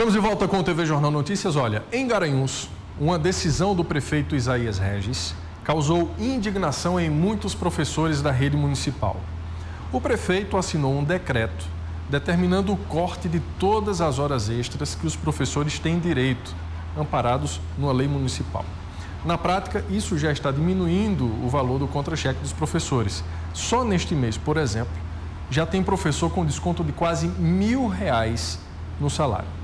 Estamos de volta com o TV Jornal Notícias. Olha, em Garanhuns, uma decisão do prefeito Isaías Regis causou indignação em muitos professores da rede municipal. O prefeito assinou um decreto determinando o corte de todas as horas extras que os professores têm direito, amparados numa lei municipal. Na prática, isso já está diminuindo o valor do contra-cheque dos professores. Só neste mês, por exemplo, já tem professor com desconto de quase R$1.000 no salário.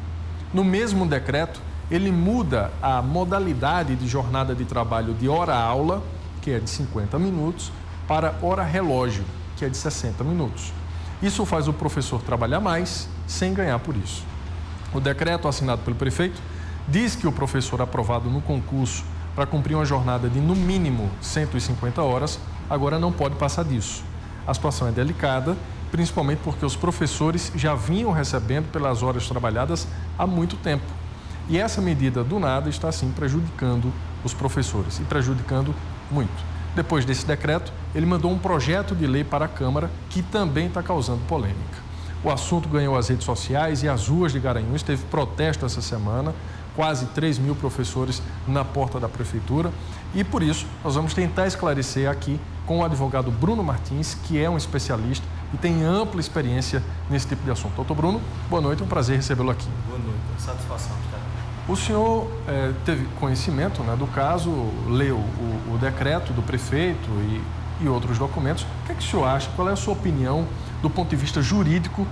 No mesmo decreto, ele muda a modalidade de jornada de trabalho de hora-aula, que é de 50 minutos, para hora-relógio, que é de 60 minutos. Isso faz o professor trabalhar mais, sem ganhar por isso. O decreto assinado pelo prefeito diz que o professor aprovado no concurso para cumprir uma jornada de, no mínimo, 150 horas, agora não pode passar disso. A situação é delicada, principalmente porque os professores já vinham recebendo pelas horas trabalhadas há muito tempo. E essa medida, do nada, está, sim, prejudicando os professores, e prejudicando muito. Depois desse decreto, ele mandou um projeto de lei para a Câmara, que também está causando polêmica. O assunto ganhou as redes sociais e as ruas de Garanhuns. Teve protesto essa semana, quase 3.000 professores na porta da prefeitura. E, por isso, nós vamos tentar esclarecer aqui com o advogado Bruno Martins, que é um especialista e tem ampla experiência nesse tipo de assunto. Doutor Bruno, boa noite, é um prazer recebê-lo aqui. Boa noite, satisfação de estar aqui. O senhor teve conhecimento, né, do caso, leu o decreto do prefeito e outros documentos. O que é que o senhor acha? Qual é a sua opinião do ponto de vista jurídico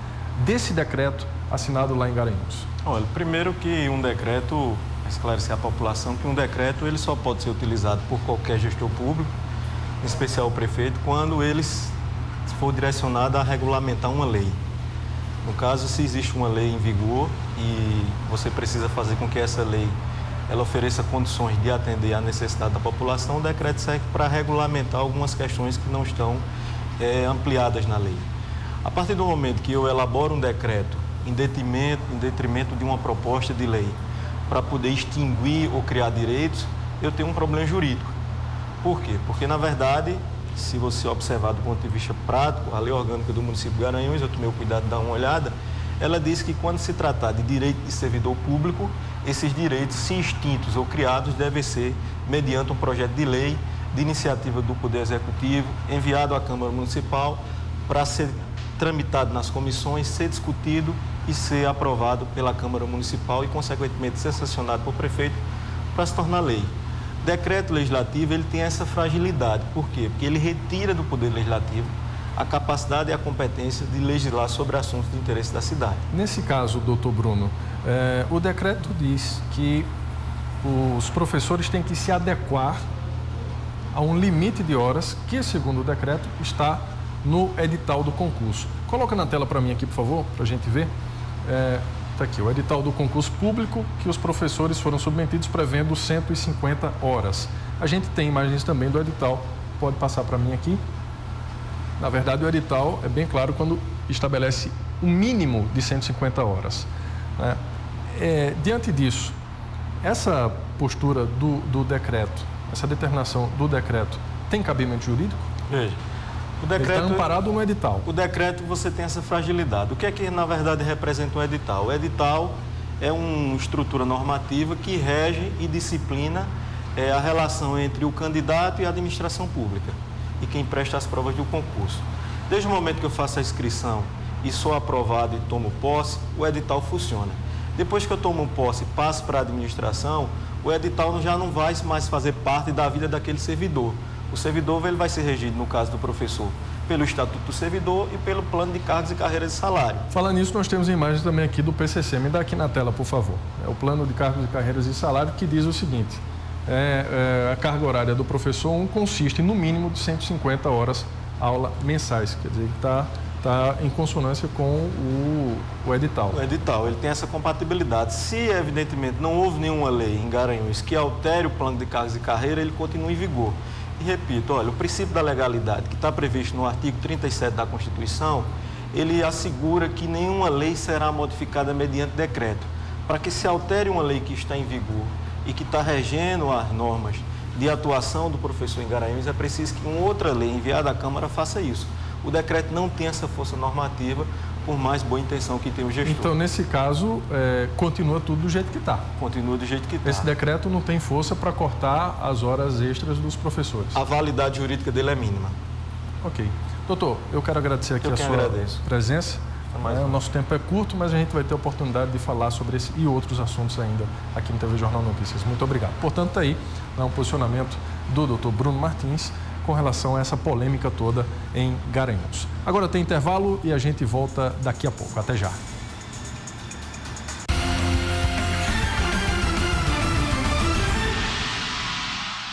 desse decreto assinado lá em Garanhuns? Olha, primeiro que um decreto, esclarecer à população que um decreto ele só pode ser utilizado por qualquer gestor público, em especial o prefeito, quando ele for direcionado a regulamentar uma lei. No caso, se existe uma lei em vigor e você precisa fazer com que essa lei ela ofereça condições de atender à necessidade da população, o decreto serve para regulamentar algumas questões que não estão ampliadas na lei. A partir do momento que eu elaboro um decreto em detrimento de uma proposta de lei para poder extinguir ou criar direitos, eu tenho um problema jurídico. Por quê? Porque, na verdade, se você observar do ponto de vista prático, a lei orgânica do município de Garanhuns, eu tomei o cuidado de dar uma olhada, ela diz que quando se tratar de direito de servidor público, esses direitos, se extintos ou criados, devem ser mediante um projeto de lei de iniciativa do Poder Executivo, enviado à Câmara Municipal para ser tramitado nas comissões, ser discutido e ser aprovado pela Câmara Municipal e, consequentemente, ser sancionado pelo prefeito para se tornar lei. Decreto legislativo, ele tem essa fragilidade. Por quê? Porque ele retira do Poder Legislativo a capacidade e a competência de legislar sobre assuntos de interesse da cidade. Nesse caso, doutor Bruno, o decreto diz que os professores têm que se adequar a um limite de horas que, segundo o decreto, está no edital do concurso. Coloca na tela para mim aqui, por favor, para a gente ver. Está aqui, o edital do concurso público que os professores foram submetidos prevendo 150 horas. A gente tem imagens também do edital. Pode passar para mim aqui. Na verdade, o edital é bem claro quando estabelece um mínimo de 150 horas. Né? Diante disso, essa postura do decreto, essa determinação do decreto, tem cabimento jurídico? Veja, o decreto está amparado no edital. O decreto, você tem essa fragilidade. O que é que, na verdade, representa um edital? O edital é uma estrutura normativa que rege e disciplina a relação entre o candidato e a administração pública e quem presta as provas do concurso. Desde o momento que eu faço a inscrição e sou aprovado e tomo posse, o edital funciona. Depois que eu tomo posse e passo para a administração, o edital já não vai mais fazer parte da vida daquele servidor. O servidor ele vai ser regido, no caso do professor, pelo Estatuto do Servidor e pelo Plano de Cargos e Carreiras de Salário. Falando nisso, nós temos imagens também aqui do PCC. Me dá aqui na tela, por favor. É o Plano de Cargos e Carreiras de Salário, que diz o seguinte: a carga horária do professor 1 consiste, no mínimo, de 150 horas aula mensais. Quer dizer, que está em consonância com o edital. O edital, ele tem essa compatibilidade. Se, evidentemente, não houve nenhuma lei em Garanhuns que altere o Plano de Cargos e Carreira, ele continua em vigor. E repito, olha, o princípio da legalidade que está previsto no artigo 37 da Constituição, ele assegura que nenhuma lei será modificada mediante decreto. Para que se altere uma lei que está em vigor e que está regendo as normas de atuação do professor em Garanhuns, é preciso que uma outra lei enviada à Câmara faça isso. O decreto não tem essa força normativa por mais boa intenção que tenha o gestor. Então, nesse caso, continua tudo do jeito que está. Continua do jeito que está. Esse decreto não tem força para cortar as horas extras dos professores. A validade jurídica dele é mínima. Ok. Doutor, eu quero agradecer aqui a sua presença. O nosso tempo é curto, mas a gente vai ter a oportunidade de falar sobre esse e outros assuntos ainda aqui no TV Jornal Notícias. Muito obrigado. Portanto, está aí um posicionamento do doutor Bruno Martins com relação a essa polêmica toda em Garanhuns. Agora tem intervalo e a gente volta daqui a pouco. Até já.